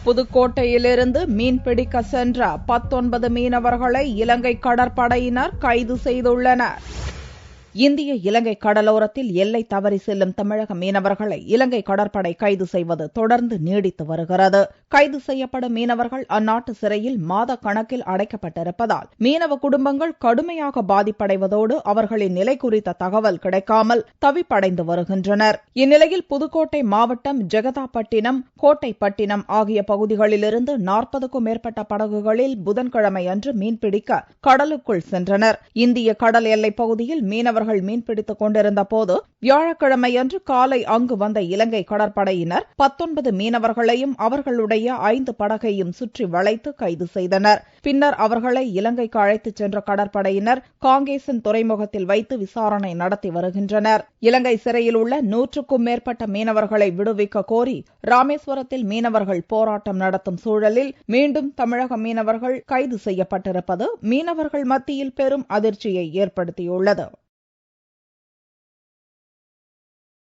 புதுக்கோட்டையிலிருந்து மீன்பிடிக்க சென்ற 19 மீனவர்களை இலங்கை கடற்படையினர் கைது செய்துள்ளனர். இந்திய இலங்கை கடலோரத்தில் எல்லை தவறி செல்லும் தமிழக மீனவர்களை இலங்கை கடற்படை கைது செய்வது தொடர்ந்து நீடித்து வருகிறது. கைது செய்யப்படும் மீனவர்கள் அந்நாட்டு சிறையில் மாத கணக்கில் அடைக்கப்பட்டிருப்பதால் மீனவ குடும்பங்கள் கடுமையாக பாதிப்படைவதோடு அவர்களின் நிலை குறித்த தகவல் கிடைக்காமல் தவிப்படைந்து வருகின்றனர். இந்நிலையில் புதுக்கோட்டை மாவட்டம் ஜெகதாப்பட்டினம், கோட்டைப்பட்டினம் ஆகிய பகுதிகளிலிருந்து 40க்கும் மேற்பட்ட படகுகளில் புதன்கிழமை அன்று மீன்பிடிக்க கடலுக்குள் சென்றனர். இந்திய கடல் எல்லைப் பகுதியில் மீனவர்கள் மீன்பிடித்துக் கொண்டிருந்த போது வியாழக்கிழமையன்று காலை அங்கு வந்த இலங்கை கடற்படையினர் 19 மீனவர்களையும் அவர்களுடைய 5 படகையும் சுற்றி வளைத்து கைது செய்தனர். பின்னர் அவர்களை இலங்கைக்கு அழைத்துச் சென்ற கடற்படையினர் காங்கேசன் துறைமுகத்தில் வைத்து விசாரணை நடத்தி வருகின்றனர். இலங்கை சிறையில் உள்ள 100க்கும் மேற்பட்ட மீனவர்களை விடுவிக்க கோரி ராமேஸ்வரத்தில் மீனவர்கள் போராட்டம் நடத்தும் சூழலில் மீண்டும் தமிழக மீனவர்கள் கைது செய்யப்பட்டிருப்பது மீனவர்கள் மத்தியில் பெரும் அதிர்ச்சியை ஏற்படுத்தியுள்ளது.